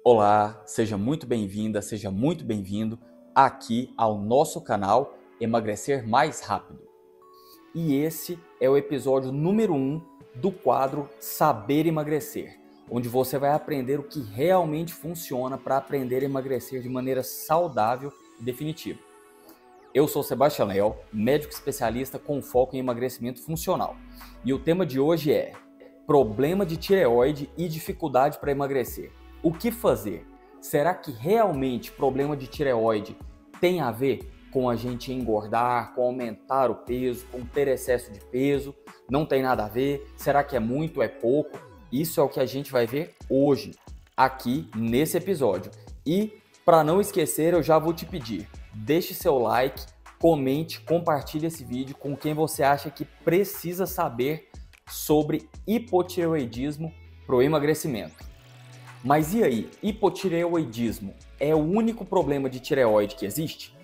Olá, seja muito bem-vinda, seja muito bem-vindo aqui ao nosso canal Emagrecer Mais Rápido. E esse é o episódio número 1 do quadro Saber Emagrecer, onde você vai aprender o que realmente funciona para aprender a emagrecer de maneira saudável e definitiva. Eu sou Sebastião Leal, médico especialista com foco em emagrecimento funcional. E o tema de hoje é problema de tireoide e dificuldade para emagrecer. O que fazer? Será que realmente problema de tireoide tem a ver com a gente engordar, com aumentar o peso, com ter excesso de peso? Não tem nada a ver? Será que é muito, é pouco? Isso é o que a gente vai ver hoje, aqui nesse episódio. E, para não esquecer, eu já vou te pedir, deixe seu like, comente, compartilhe esse vídeo com quem você acha que precisa saber sobre hipotireoidismo para o emagrecimento. Mas e aí, hipotireoidismo é o único problema de tireoide que existe?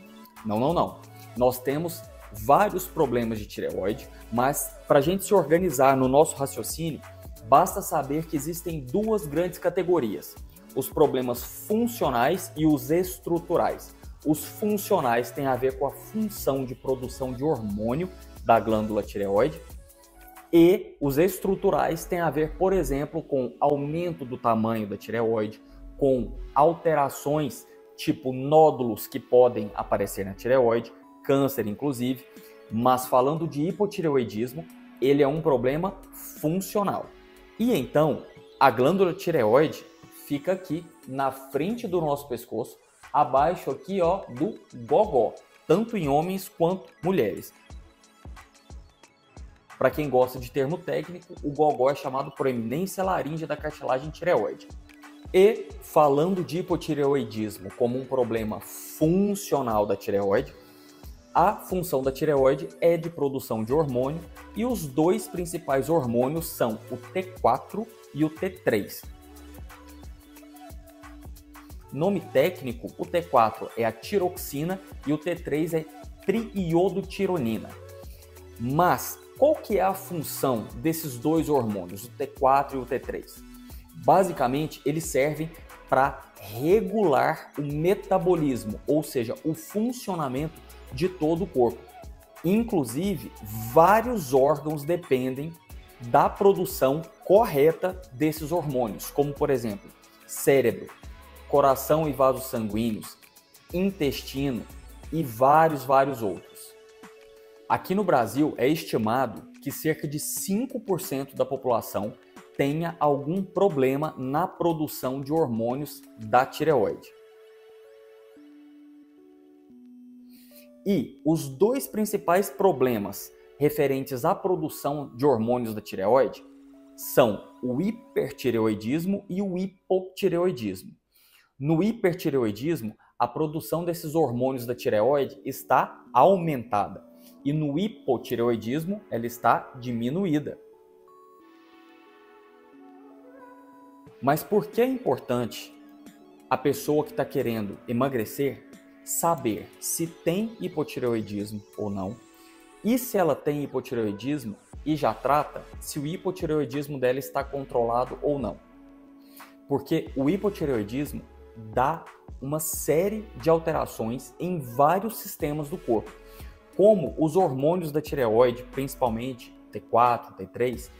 Não. Nós temos vários problemas de tireoide, mas para a gente se organizar no nosso raciocínio, basta saber que existem duas grandes categorias: os problemas funcionais e os estruturais. Os funcionais têm a ver com a função de produção de hormônio da glândula tireoide, e os estruturais têm a ver, por exemplo, com aumento do tamanho da tireoide, com alterações tipo nódulos que podem aparecer na tireoide, câncer inclusive. Mas falando de hipotireoidismo, ele é um problema funcional. E então, a glândula tireoide fica aqui na frente do nosso pescoço, abaixo aqui do gogó, tanto em homens quanto mulheres. Para quem gosta de termo técnico, o gogó é chamado proeminência laríngea da cartilagem tireoide. E falando de hipotireoidismo como um problema funcional da tireoide, a função da tireoide é de produção de hormônio e os dois principais hormônios são o T4 e o T3. Nome técnico, o T4 é a tiroxina e o T3 é triiodotironina. Mas qual que é a função desses dois hormônios, o T4 e o T3? Basicamente, eles servem para regular o metabolismo, ou seja, o funcionamento de todo o corpo. Inclusive, vários órgãos dependem da produção correta desses hormônios, como, por exemplo, cérebro, coração e vasos sanguíneos, intestino e vários outros. Aqui no Brasil, é estimado que cerca de 5% da população tenha algum problema na produção de hormônios da tireoide. E os dois principais problemas referentes à produção de hormônios da tireoide são o hipertireoidismo e o hipotireoidismo. No hipertireoidismo, a produção desses hormônios da tireoide está aumentada. E no hipotireoidismo, ela está diminuída. Mas por que é importante a pessoa que está querendo emagrecer saber se tem hipotireoidismo ou não? E se ela tem hipotireoidismo e já trata, se o hipotireoidismo dela está controlado ou não? Porque o hipotireoidismo dá uma série de alterações em vários sistemas do corpo. Como os hormônios da tireoide, principalmente T4, T3,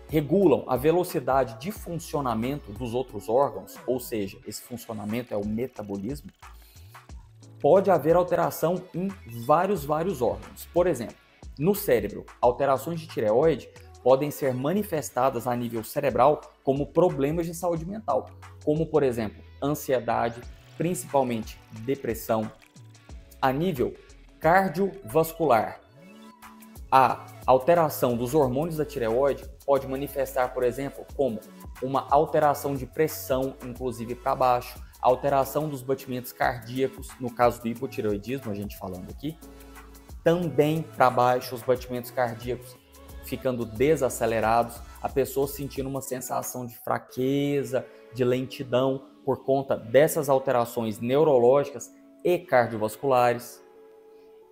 regulam a velocidade de funcionamento dos outros órgãos, ou seja, esse funcionamento é o metabolismo, pode haver alteração em vários órgãos. Por exemplo, no cérebro, alterações de tireoide podem ser manifestadas a nível cerebral como problemas de saúde mental, como, por exemplo, ansiedade, principalmente depressão. A nível cardiovascular, a alteração dos hormônios da tireoide pode manifestar, por exemplo, como uma alteração de pressão, inclusive para baixo, alteração dos batimentos cardíacos, no caso do hipotireoidismo, a gente falando aqui, também para baixo, os batimentos cardíacos ficando desacelerados, a pessoa sentindo uma sensação de fraqueza, de lentidão, por conta dessas alterações neurológicas e cardiovasculares.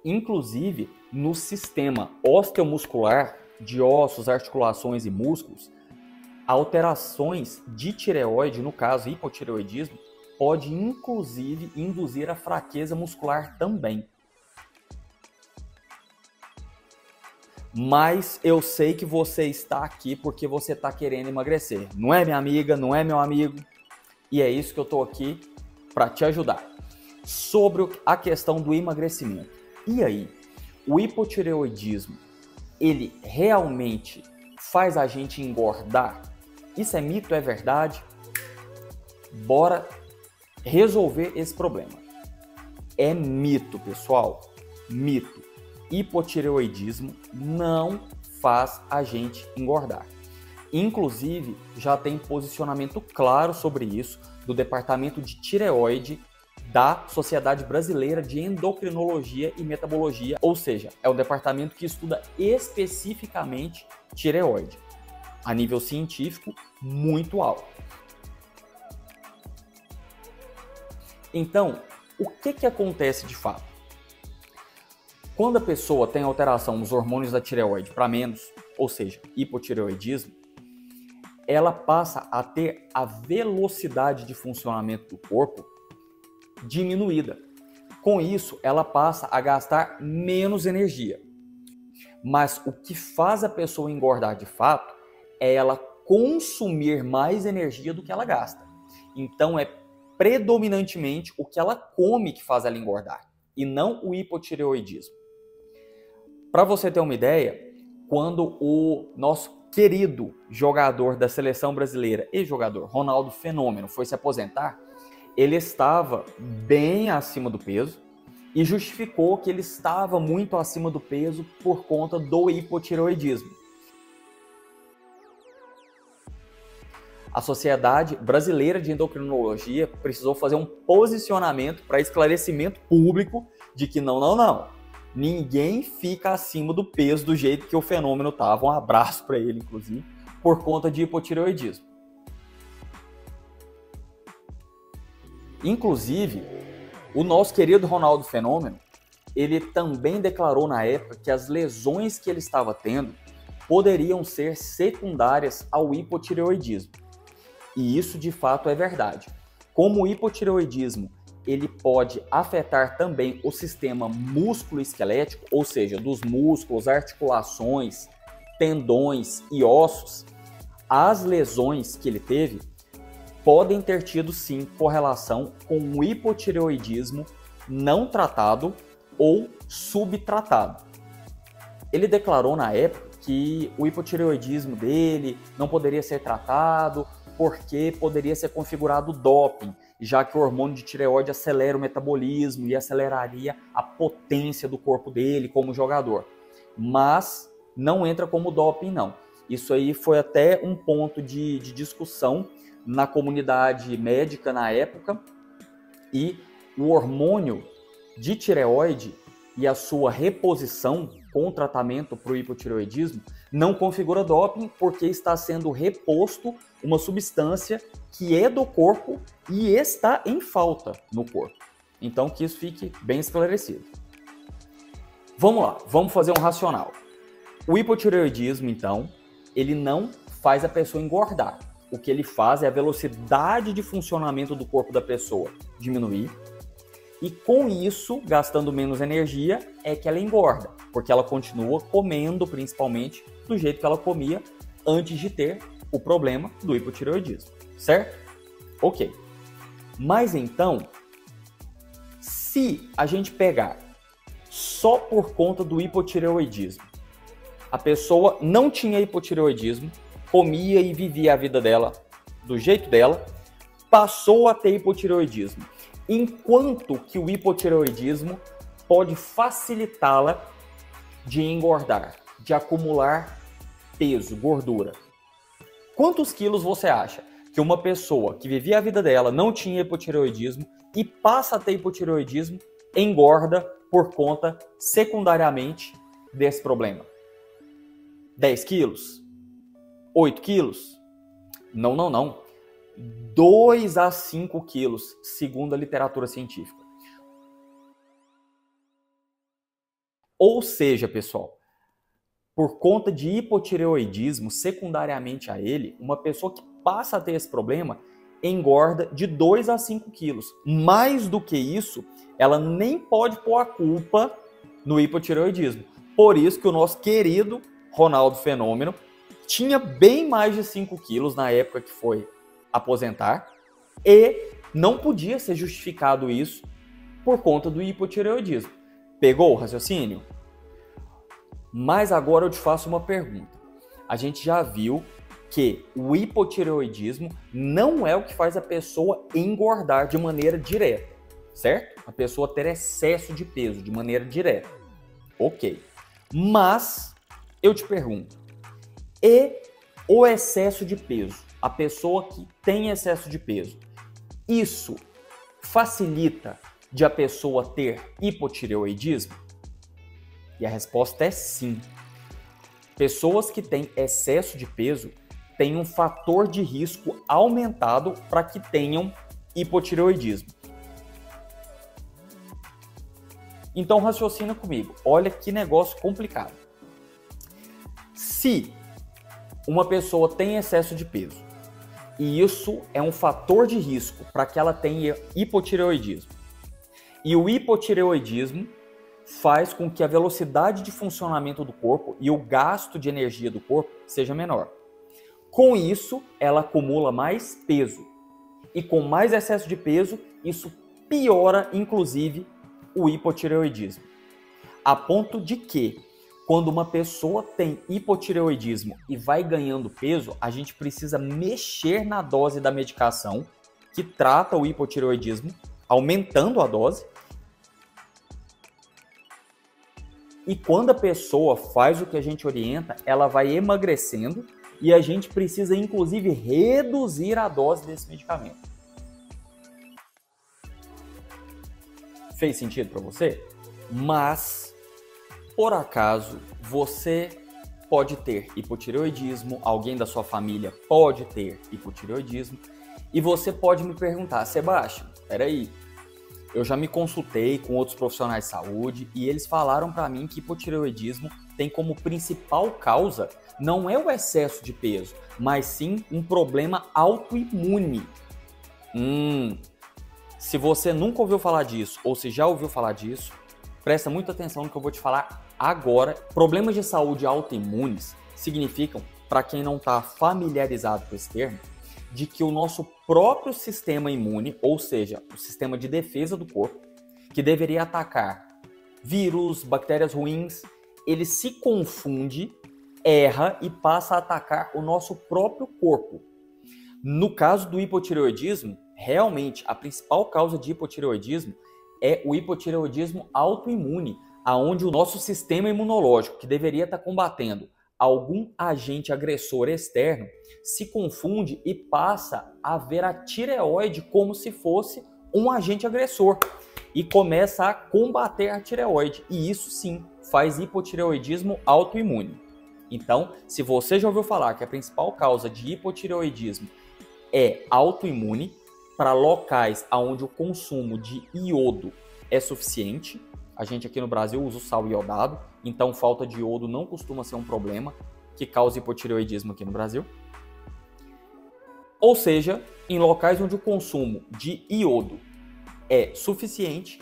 Inclusive, no sistema osteomuscular, de ossos, articulações e músculos, Alterações de tireoide, no caso hipotireoidismo, pode inclusive induzir a fraqueza muscular também. Mas eu sei que você está aqui porque você está querendo emagrecer. Não é minha amiga, não é meu amigo. E é isso que eu estou aqui para te ajudar. Sobre a questão do emagrecimento. E aí, o hipotireoidismo, ele realmente faz a gente engordar? Isso é mito, é verdade? Bora resolver esse problema. É mito, pessoal. Mito. Hipotireoidismo não faz a gente engordar. Inclusive, já tem posicionamento claro sobre isso do Departamento de Tireoide da Sociedade Brasileira de Endocrinologia e Metabologia, ou seja, é um departamento que estuda especificamente tireoide, a nível científico muito alto. Então, o que acontece de fato? Quando a pessoa tem alteração nos hormônios da tireoide para menos, ou seja, hipotireoidismo, ela passa a ter a velocidade de funcionamento do corpo diminuída. Com isso, ela passa a gastar menos energia. Mas o que faz a pessoa engordar de fato é ela consumir mais energia do que ela gasta. Então, é predominantemente o que ela come que faz ela engordar, e não o hipotireoidismo. Para você ter uma ideia, quando o nosso querido jogador da seleção brasileira e jogador Ronaldo Fenômeno foi se aposentar, ele estava bem acima do peso e justificou que ele estava muito acima do peso por conta do hipotireoidismo. A Sociedade Brasileira de Endocrinologia precisou fazer um posicionamento para esclarecimento público de que não. Ninguém fica acima do peso do jeito que o Fenômeno estava. Um abraço para ele, inclusive, por conta de hipotireoidismo. Inclusive, o nosso querido Ronaldo Fenômeno, ele também declarou na época que as lesões que ele estava tendo poderiam ser secundárias ao hipotireoidismo. E isso de fato é verdade. Como o hipotireoidismo ele pode afetar também o sistema músculo-esquelético, ou seja, dos músculos, articulações, tendões e ossos, as lesões que ele teve podem ter tido sim correlação com o hipotireoidismo não tratado ou subtratado. Ele declarou na época que o hipotireoidismo dele não poderia ser tratado porque poderia ser configurado doping, já que o hormônio de tireoide acelera o metabolismo e aceleraria a potência do corpo dele como jogador. Mas não entra como doping, não. Isso aí foi até um ponto de discussão na comunidade médica na época, e o hormônio de tireoide e a sua reposição com o tratamento para o hipotireoidismo não configura doping porque está sendo reposto uma substância que é do corpo e está em falta no corpo. Então que isso fique bem esclarecido. Vamos lá, vamos fazer um racional. O hipotireoidismo, então, ele não faz a pessoa engordar. O que ele faz é a velocidade de funcionamento do corpo da pessoa diminuir. E com isso, gastando menos energia, é que ela engorda, porque ela continua comendo principalmente do jeito que ela comia antes de ter o problema do hipotireoidismo, certo? Ok. Mas então, se a gente pegar só por conta do hipotireoidismo, a pessoa não tinha hipotireoidismo, comia e vivia a vida dela do jeito dela, passou a ter hipotireoidismo. Enquanto que o hipotireoidismo pode facilitá-la de engordar, de acumular peso, gordura. Quantos quilos você acha que uma pessoa que vivia a vida dela, não tinha hipotireoidismo e passa a ter hipotireoidismo, engorda por conta secundariamente desse problema? 10 quilos? 8 quilos? Não. 2 a 5 quilos, segundo a literatura científica. Ou seja, pessoal, por conta de hipotireoidismo, secundariamente a ele, uma pessoa que passa a ter esse problema engorda de 2 a 5 quilos. Mais do que isso, ela nem pode pôr a culpa no hipotireoidismo. Por isso que o nosso querido Ronaldo Fenômeno tinha bem mais de 5 quilos na época que foi aposentar e não podia ser justificado isso por conta do hipotireoidismo. Pegou o raciocínio? Mas agora eu te faço uma pergunta. A gente já viu que o hipotireoidismo não é o que faz a pessoa engordar de maneira direta, certo? A pessoa ter excesso de peso de maneira direta. Ok. Mas eu te pergunto, e o excesso de peso? A pessoa que tem excesso de peso, isso facilita de a pessoa ter hipotireoidismo? E a resposta é sim. Pessoas que têm excesso de peso têm um fator de risco aumentado para que tenham hipotireoidismo. Então raciocina comigo, olha que negócio complicado. Se uma pessoa tem excesso de peso e isso é um fator de risco para que ela tenha hipotireoidismo, e o hipotireoidismo faz com que a velocidade de funcionamento do corpo e o gasto de energia do corpo seja menor. Com isso, ela acumula mais peso. E com mais excesso de peso, isso piora, inclusive, o hipotireoidismo. A ponto de que, quando uma pessoa tem hipotireoidismo e vai ganhando peso, a gente precisa mexer na dose da medicação que trata o hipotireoidismo, aumentando a dose. E quando a pessoa faz o que a gente orienta, ela vai emagrecendo e a gente precisa, inclusive, reduzir a dose desse medicamento. Fez sentido para você? Mas, por acaso, você pode ter hipotireoidismo, alguém da sua família pode ter hipotireoidismo, e você pode me perguntar, Sebastião, peraí, eu já me consultei com outros profissionais de saúde e eles falaram para mim que hipotireoidismo tem como principal causa não é o excesso de peso, mas sim um problema autoimune. Se você nunca ouviu falar disso ou se já ouviu falar disso, presta muita atenção no que eu vou te falar agora. Problemas de saúde autoimunes significam, para quem não está familiarizado com esse termo, de que o nosso próprio sistema imune, ou seja, o sistema de defesa do corpo, que deveria atacar vírus, bactérias ruins, ele se confunde, erra e passa a atacar o nosso próprio corpo. No caso do hipotireoidismo, realmente a principal causa de hipotireoidismo é o hipotireoidismo autoimune, aonde o nosso sistema imunológico, que deveria estar combatendo algum agente agressor externo, se confunde e passa a ver a tireoide como se fosse um agente agressor e começa a combater a tireoide. E isso sim faz hipotireoidismo autoimune. Então, se você já ouviu falar que a principal causa de hipotireoidismo é autoimune, para locais onde o consumo de iodo é suficiente, a gente aqui no Brasil usa o sal iodado, então falta de iodo não costuma ser um problema que causa hipotireoidismo aqui no Brasil. Ou seja, em locais onde o consumo de iodo é suficiente,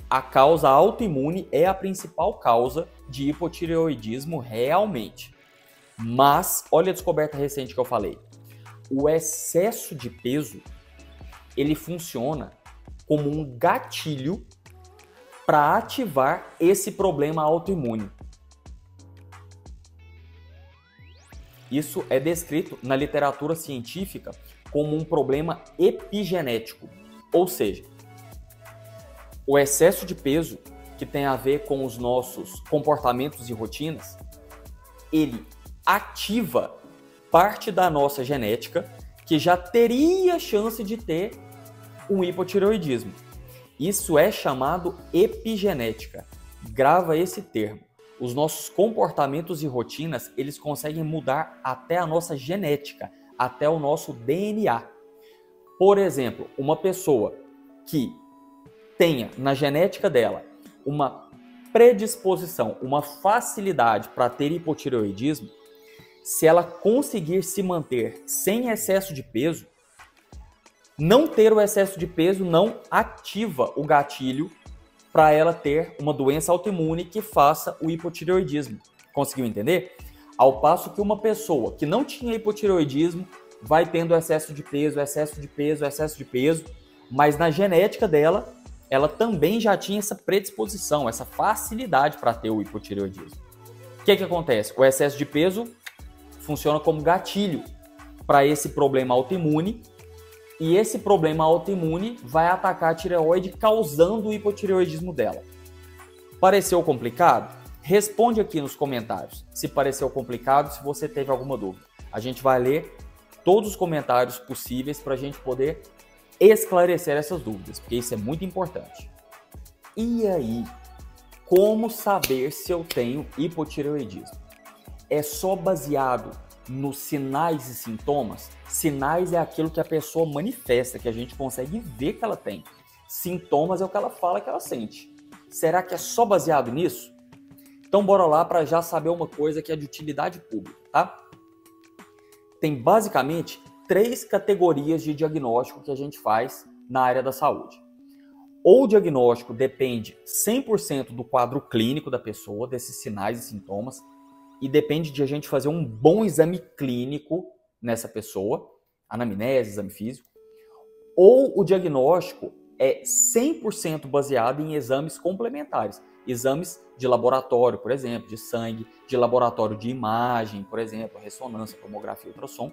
a causa autoimune é a principal causa de hipotireoidismo realmente. Mas, olha a descoberta recente que eu falei. O excesso de peso, ele funciona como um gatilho para ativar esse problema autoimune. Isso é descrito na literatura científica como um problema epigenético, ou seja, o excesso de peso, que tem a ver com os nossos comportamentos e rotinas, ele ativa parte da nossa genética que já teria chance de ter um hipotireoidismo. Isso é chamado epigenética. Grava esse termo. Os nossos comportamentos e rotinas, eles conseguem mudar até a nossa genética, até o nosso DNA. Por exemplo, uma pessoa que tenha na genética dela uma predisposição, uma facilidade para ter hipotireoidismo se ela conseguir se manter sem excesso de peso. Não ter o excesso de peso não ativa o gatilho para ela ter uma doença autoimune que faça o hipotireoidismo. Conseguiu entender? Ao passo que uma pessoa que não tinha hipotireoidismo vai tendo excesso de peso, excesso de peso, excesso de peso, mas na genética dela, ela também já tinha essa predisposição, essa facilidade para ter o hipotireoidismo. O que acontece? O excesso de peso funciona como gatilho para esse problema autoimune, e esse problema autoimune vai atacar a tireoide, causando o hipotireoidismo dela. Pareceu complicado? Responde aqui nos comentários se pareceu complicado, se você teve alguma dúvida. A gente vai ler todos os comentários possíveis para a gente poder esclarecer essas dúvidas, porque isso é muito importante. E aí, como saber se eu tenho hipotireoidismo? É só baseado nos sinais e sintomas? Sinais é aquilo que a pessoa manifesta, que a gente consegue ver que ela tem. Sintomas é o que ela fala que ela sente. Será que é só baseado nisso? Então bora lá para já saber uma coisa que é de utilidade pública, tá? Tem basicamente 3 categorias de diagnóstico que a gente faz na área da saúde. Ou o diagnóstico depende 100% do quadro clínico da pessoa, desses sinais e sintomas, e depende de a gente fazer um bom exame clínico nessa pessoa, anamnese, exame físico. Ou o diagnóstico é 100% baseado em exames complementares, exames de laboratório, por exemplo, de sangue, de laboratório de imagem, por exemplo, ressonância, tomografia, ultrassom.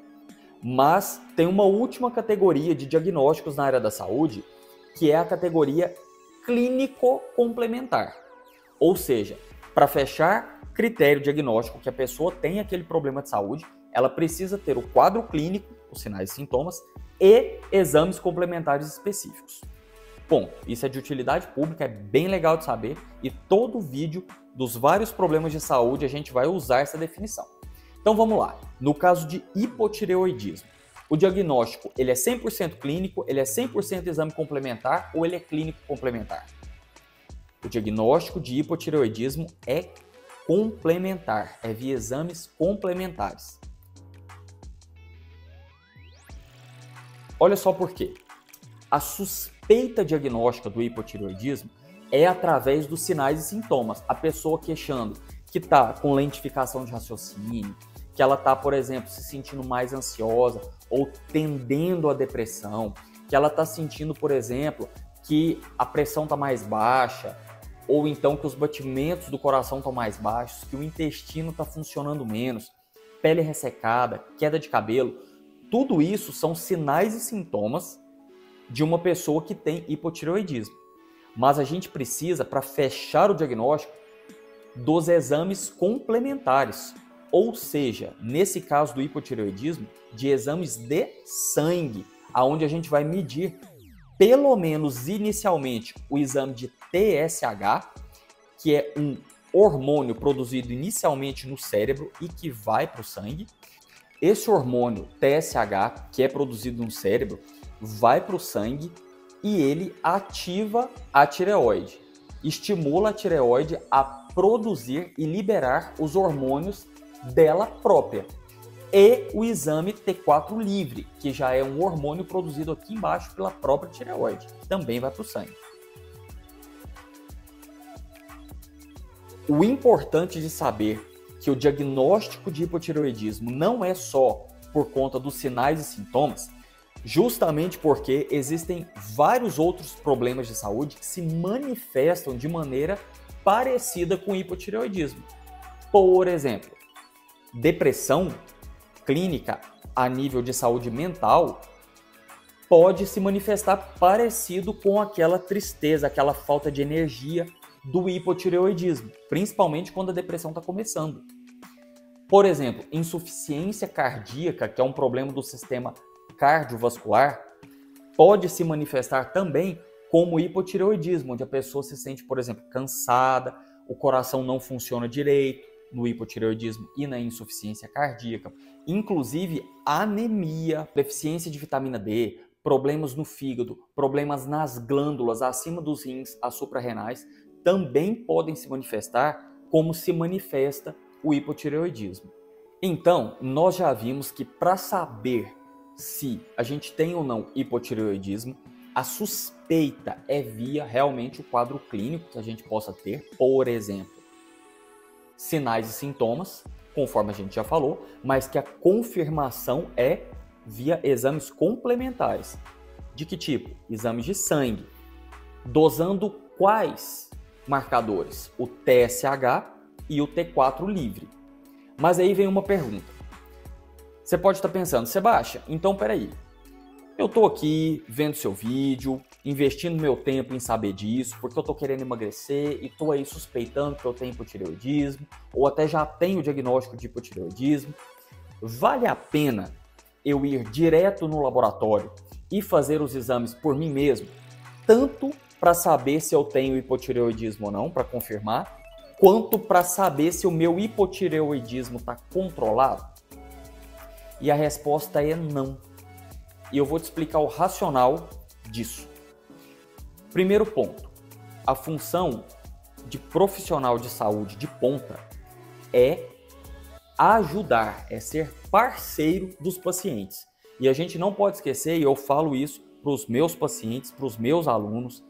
Mas tem uma última categoria de diagnósticos na área da saúde, que é a categoria clínico-complementar. Ou seja, para fechar critério diagnóstico que a pessoa tem aquele problema de saúde, ela precisa ter o quadro clínico, os sinais e sintomas, e exames complementares específicos. Bom, isso é de utilidade pública, é bem legal de saber, e todo vídeo dos vários problemas de saúde a gente vai usar essa definição. Então vamos lá. No caso de hipotireoidismo, o diagnóstico ele é 100% clínico, ele é 100% exame complementar ou ele é clínico complementar? O diagnóstico de hipotireoidismo é complementar, é via exames complementares. Olha só por quê. A suspeita diagnóstica do hipotireoidismo é através dos sinais e sintomas. A pessoa queixando que está com lentificação de raciocínio, que ela está, por exemplo, se sentindo mais ansiosa ou tendendo à depressão, que ela está sentindo, por exemplo, que a pressão está mais baixa, ou então que os batimentos do coração estão mais baixos, que o intestino está funcionando menos, pele ressecada, queda de cabelo. Tudo isso são sinais e sintomas de uma pessoa que tem hipotireoidismo. Mas a gente precisa, para fechar o diagnóstico, dos exames complementares. Ou seja, nesse caso do hipotireoidismo, de exames de sangue, onde a gente vai medir, pelo menos inicialmente, o exame de TSH, que é um hormônio produzido inicialmente no cérebro e que vai para o sangue. Esse hormônio TSH, que é produzido no cérebro, vai para o sangue e ele ativa a tireoide, estimula a tireoide a produzir e liberar os hormônios dela própria. E o exame T4 livre, que já é um hormônio produzido aqui embaixo pela própria tireoide, também vai para o sangue. O importante de saber que o diagnóstico de hipotireoidismo não é só por conta dos sinais e sintomas, justamente porque existem vários outros problemas de saúde que se manifestam de maneira parecida com o hipotireoidismo. Por exemplo, depressão clínica a nível de saúde mental pode se manifestar parecido com aquela tristeza, aquela falta de energia do hipotireoidismo, principalmente quando a depressão está começando. Por exemplo, insuficiência cardíaca, que é um problema do sistema cardiovascular, pode se manifestar também como hipotireoidismo, onde a pessoa se sente, por exemplo, cansada, o coração não funciona direito, no hipotireoidismo e na insuficiência cardíaca, inclusive anemia, deficiência de vitamina D, problemas no fígado, problemas nas glândulas acima dos rins, as suprarrenais, também podem se manifestar como se manifesta o hipotireoidismo. Então, nós já vimos que para saber se a gente tem ou não hipotireoidismo, a suspeita é via realmente o quadro clínico que a gente possa ter, por exemplo, sinais e sintomas, conforme a gente já falou, mas que a confirmação é via exames complementares. De que tipo? Exames de sangue, dosando quais marcadores? O TSH e o T4 livre. Mas aí vem uma pergunta. Você pode estar pensando, Sebastião, então peraí, eu estou aqui vendo seu vídeo, investindo meu tempo em saber disso, porque eu estou querendo emagrecer e estou aí suspeitando que eu tenho hipotireoidismo, ou até já tenho o diagnóstico de hipotireoidismo. Vale a pena eu ir direto no laboratório e fazer os exames por mim mesmo, tanto para saber se eu tenho hipotireoidismo ou não, para confirmar, quanto para saber se o meu hipotireoidismo está controlado? E a resposta é não. E eu vou te explicar o racional disso. Primeiro ponto, a função de profissional de saúde de ponta é ajudar, é ser parceiro dos pacientes. E a gente não pode esquecer, e eu falo isso para os meus pacientes, para os meus alunos,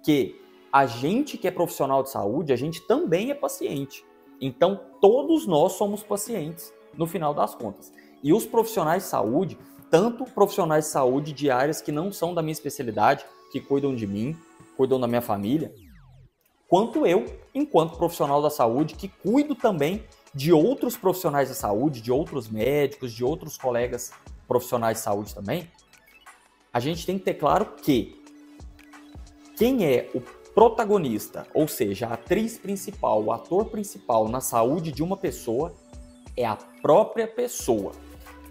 que a gente que é profissional de saúde, a gente também é paciente. Então, todos nós somos pacientes, no final das contas. E os profissionais de saúde, tanto profissionais de saúde de áreas que não são da minha especialidade, que cuidam de mim, cuidam da minha família, quanto eu, enquanto profissional da saúde, que cuido também de outros profissionais da saúde, de outros médicos, de outros colegas profissionais de saúde também, a gente tem que ter claro que quem é o protagonista, ou seja, a atriz principal, o ator principal na saúde de uma pessoa, é a própria pessoa.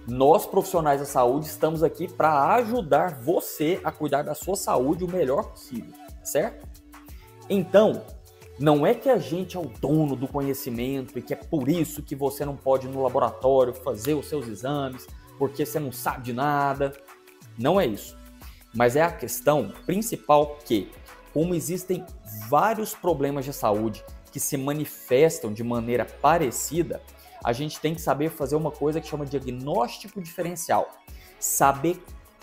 Nós, profissionais da saúde, estamos aqui para ajudar você a cuidar da sua saúde o melhor possível, certo? Então, não é que a gente é o dono do conhecimento e que é por isso que você não pode ir no laboratório fazer os seus exames, porque você não sabe de nada. Não é isso. Mas é a questão principal que, como existem vários problemas de saúde que se manifestam de maneira parecida, a gente tem que saber fazer uma coisa que chama de diagnóstico diferencial. Saber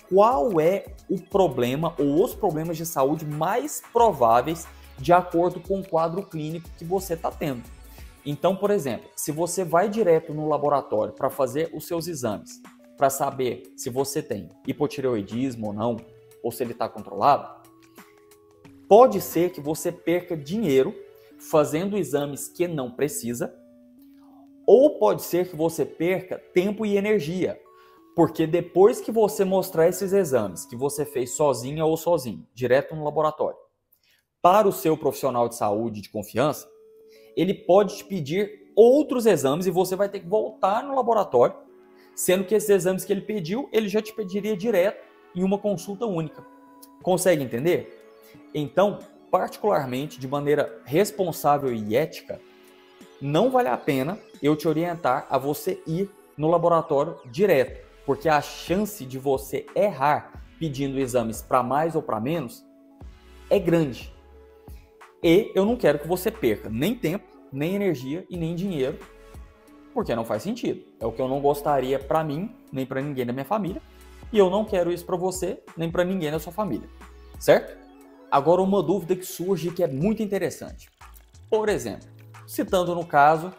qual é o problema ou os problemas de saúde mais prováveis de acordo com o quadro clínico que você está tendo. Então, por exemplo, se você vai direto no laboratório para fazer os seus exames, para saber se você tem hipotireoidismo ou não, ou se ele está controlado, pode ser que você perca dinheiro fazendo exames que não precisa, ou pode ser que você perca tempo e energia, porque depois que você mostrar esses exames que você fez sozinha ou sozinho, direto no laboratório, para o seu profissional de saúde de confiança, ele pode te pedir outros exames e você vai ter que voltar no laboratório, sendo que esses exames que ele pediu, ele já te pediria direto em uma consulta única. Consegue entender? Então, particularmente, de maneira responsável e ética, não vale a pena eu te orientar a você ir no laboratório direto, porque a chance de você errar pedindo exames para mais ou para menos é grande. E eu não quero que você perca nem tempo, nem energia e nem dinheiro, porque não faz sentido. É o que eu não gostaria para mim, nem para ninguém da minha família, e eu não quero isso para você, nem para ninguém da sua família, certo? Agora, uma dúvida que surge que é muito interessante. Por exemplo, citando no caso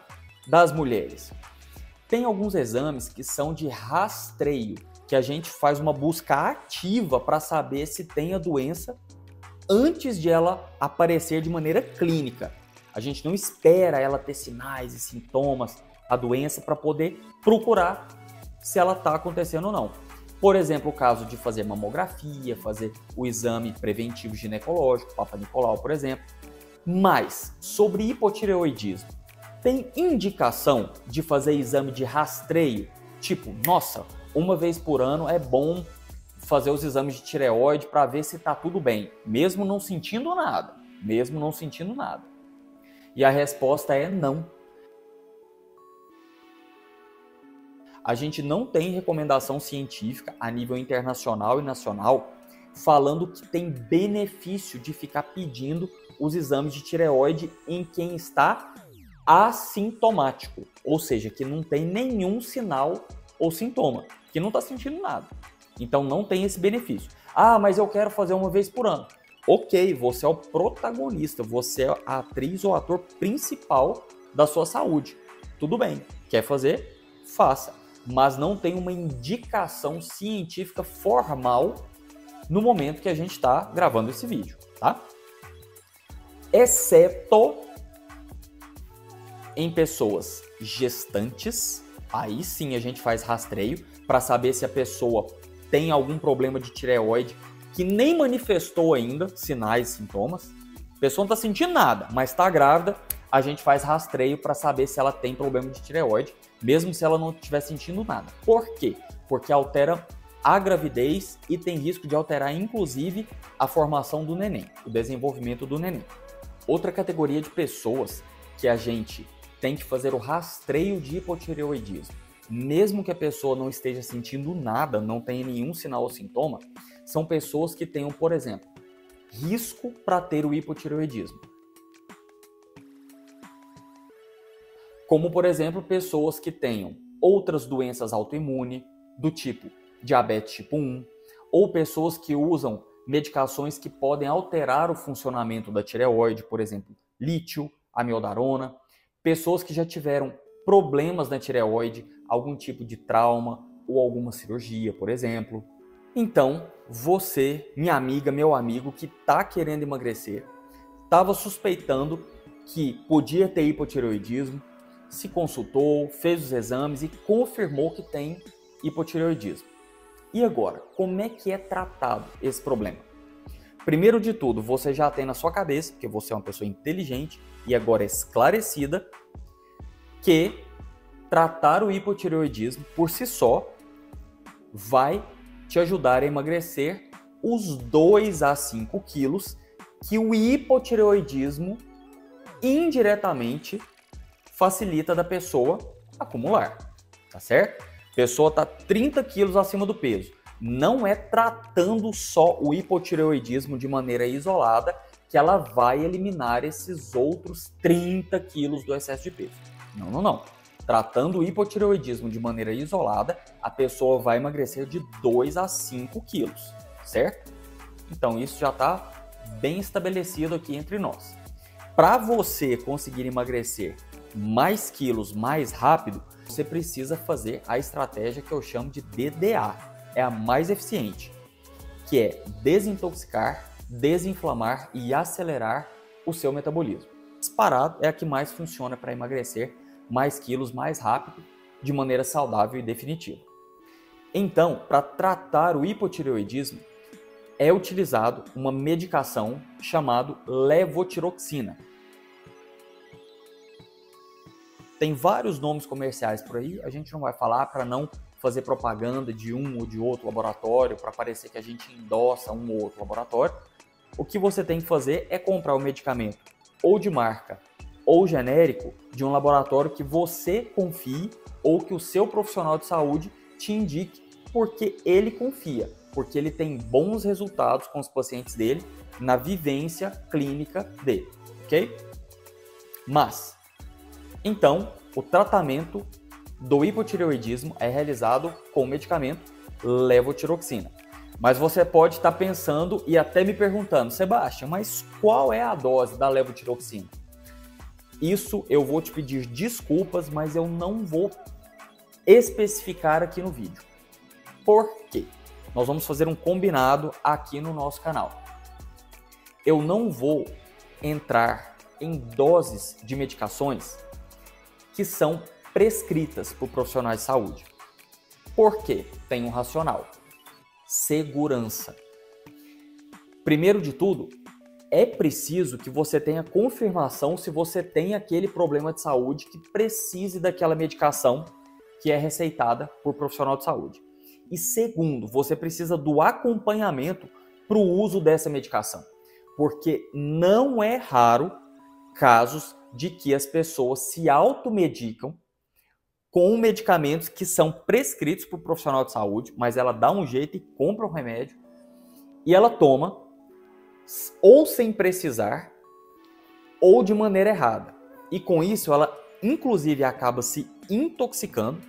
das mulheres, tem alguns exames que são de rastreio, que a gente faz uma busca ativa para saber se tem a doença antes de ela aparecer de maneira clínica. A gente não espera ela ter sinais e sintomas, a doença, para poder procurar se ela está acontecendo ou não. Por exemplo, o caso de fazer mamografia, fazer o exame preventivo ginecológico, Papa Nicolau, por exemplo. Mas, sobre hipotireoidismo, tem indicação de fazer exame de rastreio? Tipo, nossa, uma vez por ano é bom fazer os exames de tireoide para ver se está tudo bem, mesmo não sentindo nada, E a resposta é não. A gente não tem recomendação científica a nível internacional e nacional falando que tem benefício de ficar pedindo os exames de tireoide em quem está assintomático, ou seja, que não tem nenhum sinal ou sintoma, que não está sentindo nada. Então não tem esse benefício. Ah, mas eu quero fazer uma vez por ano. Ok, você é o protagonista, você é a atriz ou ator principal da sua saúde. Tudo bem, quer fazer? Faça. Mas não tem uma indicação científica formal no momento que a gente está gravando esse vídeo, tá? Exceto em pessoas gestantes, aí sim a gente faz rastreio para saber se a pessoa tem algum problema de tireoide que nem manifestou ainda sinais, sintomas. A pessoa não está sentindo nada, mas está grávida, a gente faz rastreio para saber se ela tem problema de tireoide, mesmo se ela não estiver sentindo nada. Por quê? Porque altera a gravidez e tem risco de alterar, inclusive, a formação do neném, o desenvolvimento do neném. Outra categoria de pessoas que a gente tem que fazer o rastreio de hipotireoidismo, mesmo que a pessoa não esteja sentindo nada, não tenha nenhum sinal ou sintoma, são pessoas que tenham, por exemplo, risco para ter o hipotireoidismo. Como, por exemplo, pessoas que tenham outras doenças autoimunes, do tipo diabetes tipo 1, ou pessoas que usam medicações que podem alterar o funcionamento da tireoide, por exemplo, lítio, amiodarona, pessoas que já tiveram problemas na tireoide, algum tipo de trauma ou alguma cirurgia, por exemplo. Então, você, minha amiga, meu amigo que está querendo emagrecer, estava suspeitando que podia ter hipotireoidismo, se consultou, fez os exames e confirmou que tem hipotireoidismo. E agora, como é que é tratado esse problema? Primeiro de tudo, você já tem na sua cabeça, porque você é uma pessoa inteligente e agora esclarecida, que tratar o hipotireoidismo por si só vai te ajudar a emagrecer os 2 a 5 quilos que o hipotireoidismo indiretamente facilita da pessoa acumular, tá certo? A pessoa está 30 quilos acima do peso. Não é tratando só o hipotireoidismo de maneira isolada que ela vai eliminar esses outros 30 quilos do excesso de peso. Não, não, não. Tratando o hipotireoidismo de maneira isolada, a pessoa vai emagrecer de 2 a 5 quilos, certo? Então isso já está bem estabelecido aqui entre nós. Para você conseguir emagrecer mais quilos mais rápido, você precisa fazer a estratégia que eu chamo de DDA. É a mais eficiente, que é desintoxicar, desinflamar e acelerar o seu metabolismo. Disparado é a que mais funciona para emagrecer mais quilos mais rápido, de maneira saudável e definitiva. Então, para tratar o hipotireoidismo, é utilizado uma medicação chamada levotiroxina. Tem vários nomes comerciais por aí, a gente não vai falar para não fazer propaganda de um ou de outro laboratório, para parecer que a gente endossa um ou outro laboratório. O que você tem que fazer é comprar o medicamento ou de marca ou genérico de um laboratório que você confie ou que o seu profissional de saúde te indique porque ele confia, porque ele tem bons resultados com os pacientes dele na vivência clínica dele, ok? Mas, então, o tratamento do hipotireoidismo é realizado com o medicamento levotiroxina. Mas você pode estar pensando e até me perguntando, Sebastião, mas qual é a dose da levotiroxina? Isso eu vou te pedir desculpas, mas eu não vou especificar aqui no vídeo. Por quê? Nós vamos fazer um combinado aqui no nosso canal. Eu não vou entrar em doses de medicações que são prescritas por profissionais de saúde. Por quê? Tem um racional. Segurança. Primeiro de tudo, é preciso que você tenha confirmação se você tem aquele problema de saúde que precise daquela medicação que é receitada por profissional de saúde. E segundo, você precisa do acompanhamento para o uso dessa medicação, porque não é raro casos de que as pessoas se automedicam com medicamentos que são prescritos por profissional de saúde, mas ela dá um jeito e compra o remédio e ela toma ou sem precisar, ou de maneira errada. E com isso ela inclusive acaba se intoxicando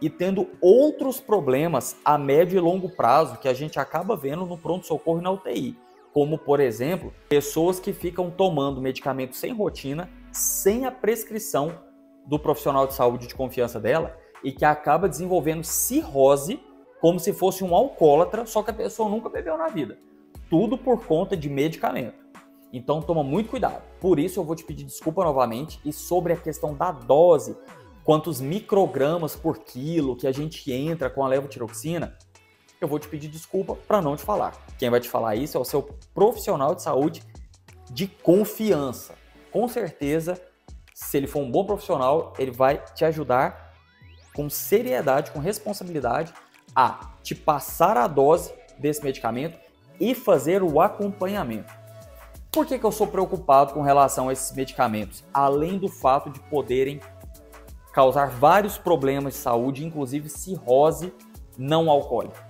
e tendo outros problemas a médio e longo prazo que a gente acaba vendo no pronto-socorro e na UTI. Como, por exemplo, pessoas que ficam tomando medicamentos sem rotina, sem a prescrição do profissional de saúde de confiança dela e que acaba desenvolvendo cirrose como se fosse um alcoólatra, só que a pessoa nunca bebeu na vida. Tudo por conta de medicamento. Então toma muito cuidado. Por isso eu vou te pedir desculpa novamente. E sobre a questão da dose, quantos microgramas por quilo que a gente entra com a levotiroxina, eu vou te pedir desculpa para não te falar. Quem vai te falar isso é o seu profissional de saúde de confiança. Com certeza, se ele for um bom profissional, ele vai te ajudar com seriedade, com responsabilidade, a te passar a dose desse medicamento e fazer o acompanhamento. Por que eu sou preocupado com relação a esses medicamentos? Além do fato de poderem causar vários problemas de saúde, inclusive cirrose não alcoólica.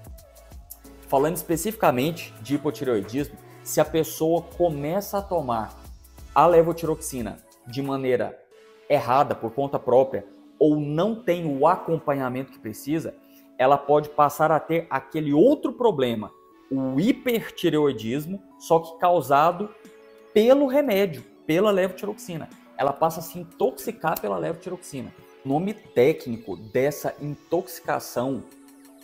Falando especificamente de hipotireoidismo, se a pessoa começa a tomar a levotiroxina de maneira errada, por conta própria, ou não tem o acompanhamento que precisa, ela pode passar a ter aquele outro problema, o hipertireoidismo, só que causado pelo remédio, pela levotiroxina. Ela passa a se intoxicar pela levotiroxina. O nome técnico dessa intoxicação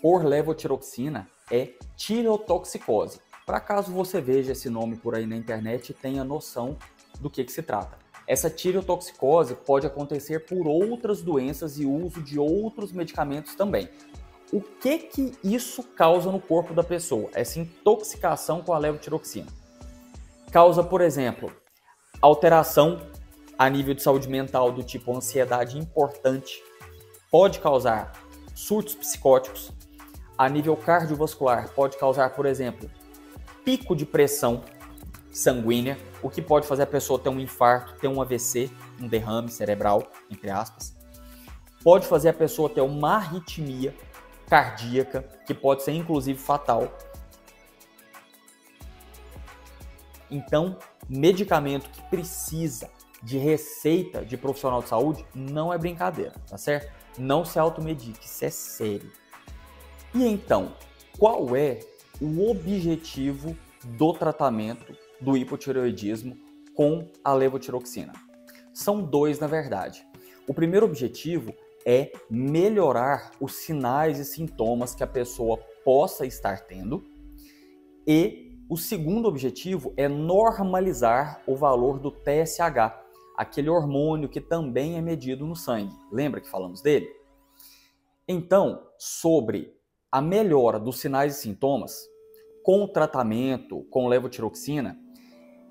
por levotiroxina é tireotoxicose. Para caso você veja esse nome por aí na internet e tenha noção do que se trata. Essa tireotoxicose pode acontecer por outras doenças e uso de outros medicamentos também. O que isso causa no corpo da pessoa? Essa intoxicação com a levotiroxina. Causa, por exemplo, alteração a nível de saúde mental do tipo ansiedade importante. Pode causar surtos psicóticos. A nível cardiovascular, pode causar, por exemplo, pico de pressão sanguínea, o que pode fazer a pessoa ter um infarto, ter um AVC, um derrame cerebral, entre aspas. Pode fazer a pessoa ter uma arritmia cardíaca, que pode ser inclusive fatal. Então, medicamento que precisa de receita de profissional de saúde não é brincadeira, tá certo? Não se automedique, isso é sério. E então, qual é o objetivo do tratamento do hipotireoidismo com a levotiroxina? São dois, na verdade. O primeiro objetivo é melhorar os sinais e sintomas que a pessoa possa estar tendo, e o segundo objetivo é normalizar o valor do TSH, aquele hormônio que também é medido no sangue. Lembra que falamos dele? Então, sobre a melhora dos sinais e sintomas, com o tratamento com levotiroxina,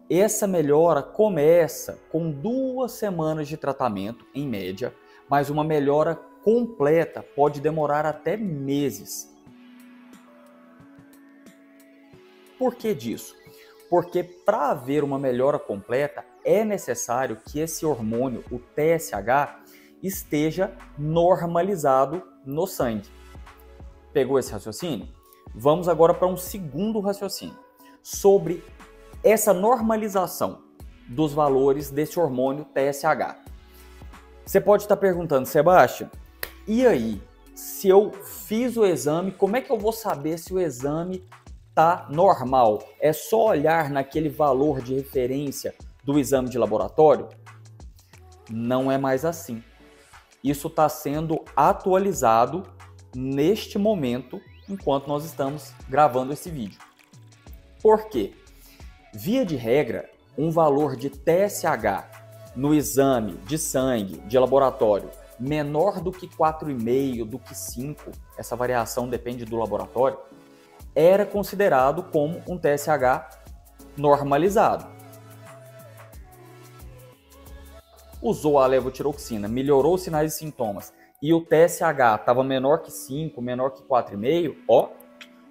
essa melhora começa com 2 semanas de tratamento, em média, mas uma melhora completa pode demorar até meses. Por que disso? Porque para haver uma melhora completa, é necessário que esse hormônio, o TSH, esteja normalizado no sangue. Pegou esse raciocínio? Vamos agora para um segundo raciocínio, sobre essa normalização dos valores desse hormônio TSH. Você pode estar perguntando, Sebastião, e aí? Se eu fiz o exame, como é que eu vou saber se o exame está normal? É só olhar naquele valor de referência do exame de laboratório? Não é mais assim. Isso está sendo atualizado neste momento, enquanto nós estamos gravando esse vídeo. Por quê? Via de regra, um valor de TSH no exame de sangue de laboratório menor do que 4,5, do que 5, essa variação depende do laboratório, era considerado como um TSH normalizado. Usou a levotiroxina, melhorou os sinais e sintomas, e o TSH estava menor que 5, menor que 4,5,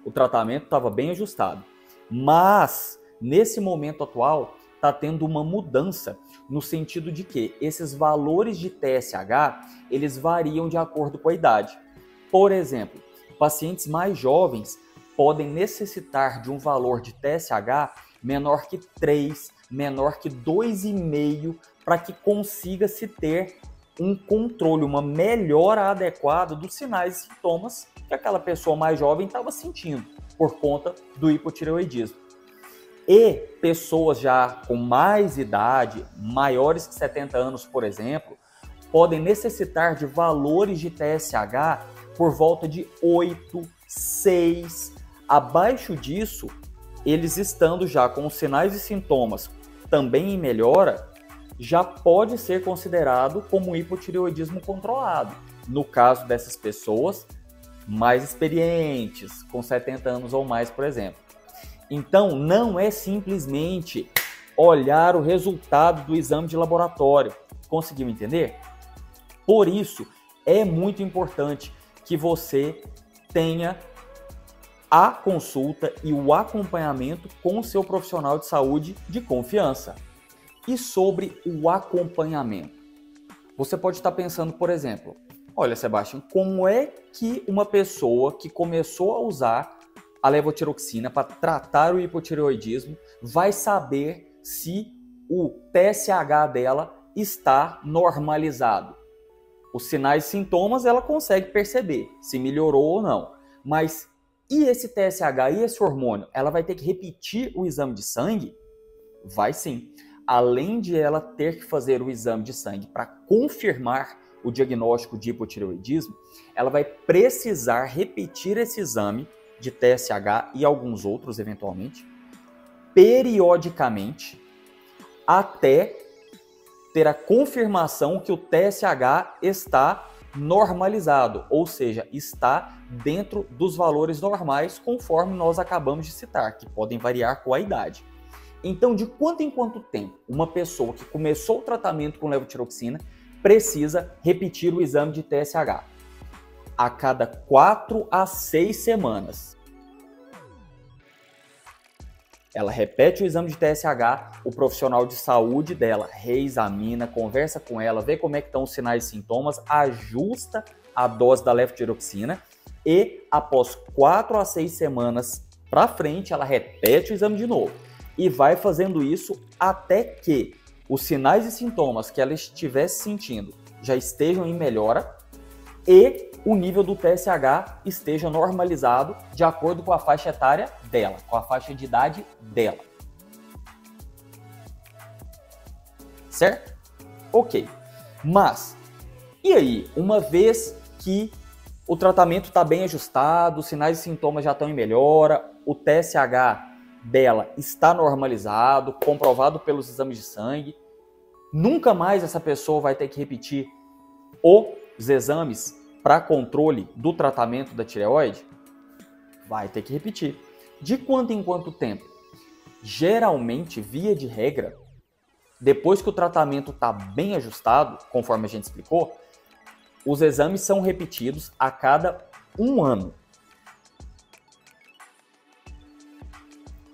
o tratamento estava bem ajustado. Mas, nesse momento atual, está tendo uma mudança no sentido de que esses valores de TSH, eles variam de acordo com a idade. Por exemplo, pacientes mais jovens podem necessitar de um valor de TSH menor que 3, menor que 2,5 para que consiga se ter um controle, uma melhora adequada dos sinais e sintomas que aquela pessoa mais jovem estava sentindo por conta do hipotireoidismo. E pessoas já com mais idade, maiores que 70 anos, por exemplo, podem necessitar de valores de TSH por volta de 8, 6. Abaixo disso, eles estando já com os sinais e sintomas também em melhora, já pode ser considerado como hipotireoidismo controlado. No caso dessas pessoas mais experientes, com 70 anos ou mais, por exemplo. Então, não é simplesmente olhar o resultado do exame de laboratório. Conseguiu entender? Por isso, é muito importante que você tenha a consulta e o acompanhamento com o seu profissional de saúde de confiança. E sobre o acompanhamento? Você pode estar pensando, por exemplo, olha, Sebastião, como é que uma pessoa que começou a usar a levotiroxina para tratar o hipotireoidismo vai saber se o TSH dela está normalizado? Os sinais e sintomas ela consegue perceber se melhorou ou não. Mas e esse TSH e esse hormônio? Ela vai ter que repetir o exame de sangue? Vai sim. Além de ela ter que fazer o exame de sangue para confirmar o diagnóstico de hipotireoidismo, ela vai precisar repetir esse exame de TSH e alguns outros, eventualmente, periodicamente, até ter a confirmação que o TSH está normalizado, ou seja, está dentro dos valores normais, conforme nós acabamos de citar, que podem variar com a idade. Então, de quanto em quanto tempo uma pessoa que começou o tratamento com levotiroxina precisa repetir o exame de TSH? A cada 4 a 6 semanas. Ela repete o exame de TSH, o profissional de saúde dela reexamina, conversa com ela, vê como é que estão os sinais e sintomas, ajusta a dose da levotiroxina e após 4 a 6 semanas para frente, ela repete o exame de novo. E vai fazendo isso até que os sinais e sintomas que ela estivesse sentindo já estejam em melhora e o nível do TSH esteja normalizado de acordo com a faixa etária dela, com a faixa de idade dela. Certo? Ok. Mas, e aí? Uma vez que o tratamento está bem ajustado, os sinais e sintomas já estão em melhora, o TSH dela está normalizado, comprovado pelos exames de sangue, nunca mais essa pessoa vai ter que repetir os exames para controle do tratamento da tireoide? Vai ter que repetir. De quanto em quanto tempo? Geralmente, via de regra, depois que o tratamento está bem ajustado, conforme a gente explicou, os exames são repetidos a cada 1 ano.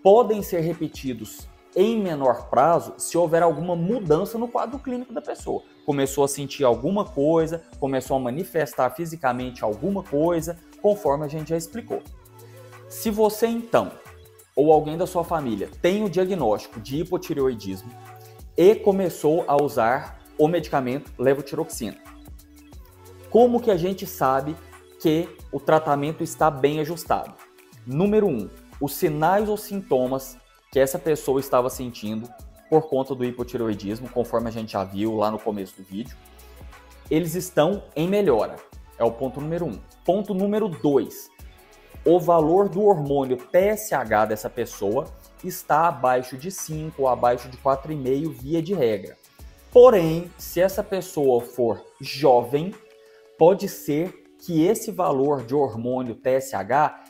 Podem ser repetidos em menor prazo se houver alguma mudança no quadro clínico da pessoa. Começou a sentir alguma coisa, começou a manifestar fisicamente alguma coisa, conforme a gente já explicou. Se você então, ou alguém da sua família, tem o diagnóstico de hipotireoidismo e começou a usar o medicamento levotiroxina, como que a gente sabe que o tratamento está bem ajustado? Número 1, os sinais ou sintomas que essa pessoa estava sentindo por conta do hipotireoidismo, conforme a gente já viu lá no começo do vídeo, eles estão em melhora. É o ponto número 1. Ponto número 2, o valor do hormônio TSH dessa pessoa está abaixo de 5 ou abaixo de 4,5 via de regra. Porém, se essa pessoa for jovem, pode ser que esse valor de hormônio TSH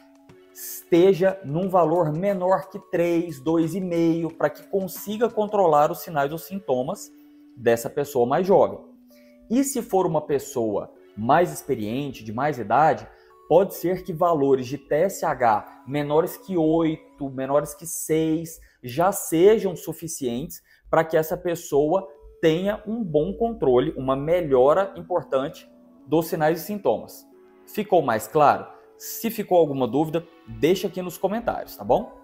esteja num valor menor que 3, 2,5, para que consiga controlar os sinais ou sintomas dessa pessoa mais jovem. E se for uma pessoa mais experiente, de mais idade, pode ser que valores de TSH menores que 8, menores que 6, já sejam suficientes para que essa pessoa tenha um bom controle, uma melhora importante dos sinais e sintomas. Ficou mais claro? Se ficou alguma dúvida, deixa aqui nos comentários, tá bom?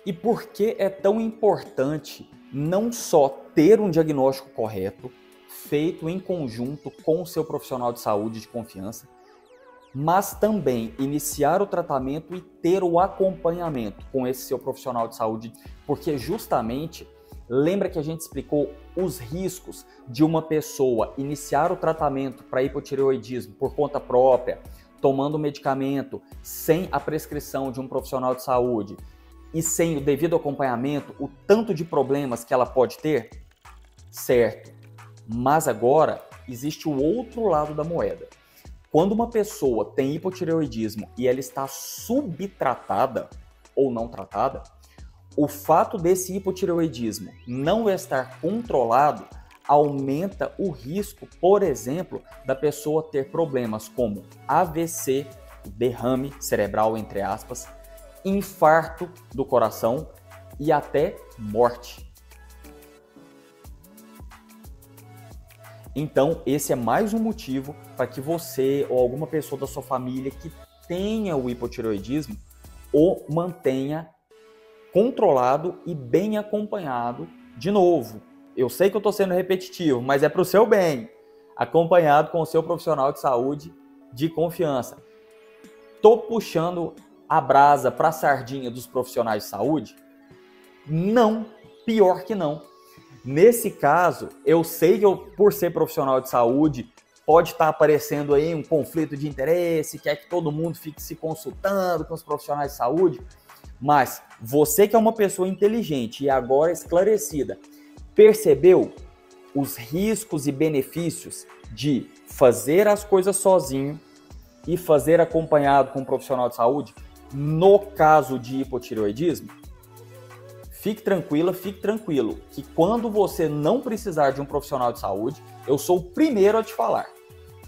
E por que é tão importante não só ter um diagnóstico correto, feito em conjunto com o seu profissional de saúde de confiança, mas também iniciar o tratamento e ter o acompanhamento com esse seu profissional de saúde, porque justamente, lembra que a gente explicou os riscos de uma pessoa iniciar o tratamento para hipotireoidismo por conta própria, tomando medicamento sem a prescrição de um profissional de saúde e sem o devido acompanhamento, o tanto de problemas que ela pode ter? Certo. Mas agora existe o outro lado da moeda. Quando uma pessoa tem hipotireoidismo e ela está subtratada ou não tratada, o fato desse hipotireoidismo não estar controlado aumenta o risco, por exemplo, da pessoa ter problemas como AVC, derrame cerebral, entre aspas, infarto do coração e até morte. Então, esse é mais um motivo para que você ou alguma pessoa da sua família que tenha o hipotireoidismo o mantenha controlado e bem acompanhado. De novo, eu sei que eu estou sendo repetitivo, mas é para o seu bem, acompanhado com o seu profissional de saúde de confiança. Estou puxando a brasa para a sardinha dos profissionais de saúde? Não, pior que não. Nesse caso, eu sei que eu, por ser profissional de saúde, pode estar aparecendo aí um conflito de interesse, quer que todo mundo fique se consultando com os profissionais de saúde, mas você que é uma pessoa inteligente e agora esclarecida, percebeu os riscos e benefícios de fazer as coisas sozinho e fazer acompanhado com um profissional de saúde no caso de hipotireoidismo? Fique tranquila, fique tranquilo, que quando você não precisar de um profissional de saúde, eu sou o primeiro a te falar.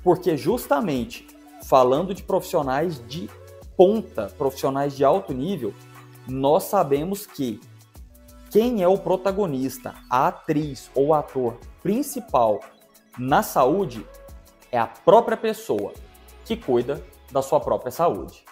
Porque justamente falando de profissionais de ponta, profissionais de alto nível, nós sabemos que quem é o protagonista, a atriz ou ator principal na saúde é a própria pessoa que cuida da sua própria saúde.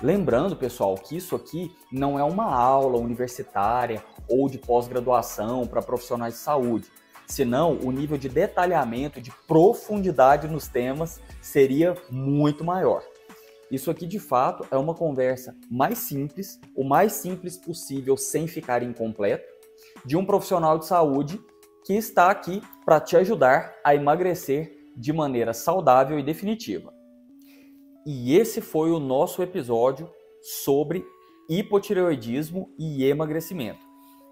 Lembrando, pessoal, que isso aqui não é uma aula universitária ou de pós-graduação para profissionais de saúde, senão o nível de detalhamento, de profundidade nos temas seria muito maior. Isso aqui, de fato, é uma conversa mais simples, o mais simples possível sem ficar incompleto, de um profissional de saúde que está aqui para te ajudar a emagrecer de maneira saudável e definitiva. E esse foi o nosso episódio sobre hipotireoidismo e emagrecimento.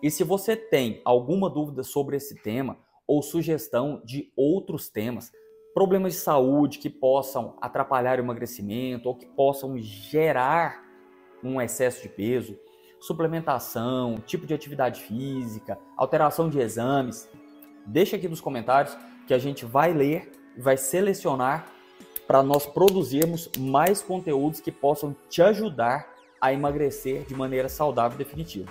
E se você tem alguma dúvida sobre esse tema ou sugestão de outros temas, problemas de saúde que possam atrapalhar o emagrecimento ou que possam gerar um excesso de peso, suplementação, tipo de atividade física, alteração de exames, deixa aqui nos comentários que a gente vai ler e vai selecionar para nós produzirmos mais conteúdos que possam te ajudar a emagrecer de maneira saudável e definitiva.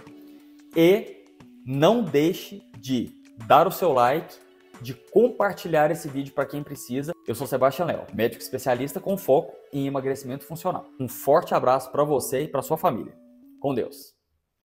E não deixe de dar o seu like, de compartilhar esse vídeo para quem precisa. Eu sou Sebastião Léo, médico especialista com foco em emagrecimento funcional. Um forte abraço para você e para sua família. Com Deus!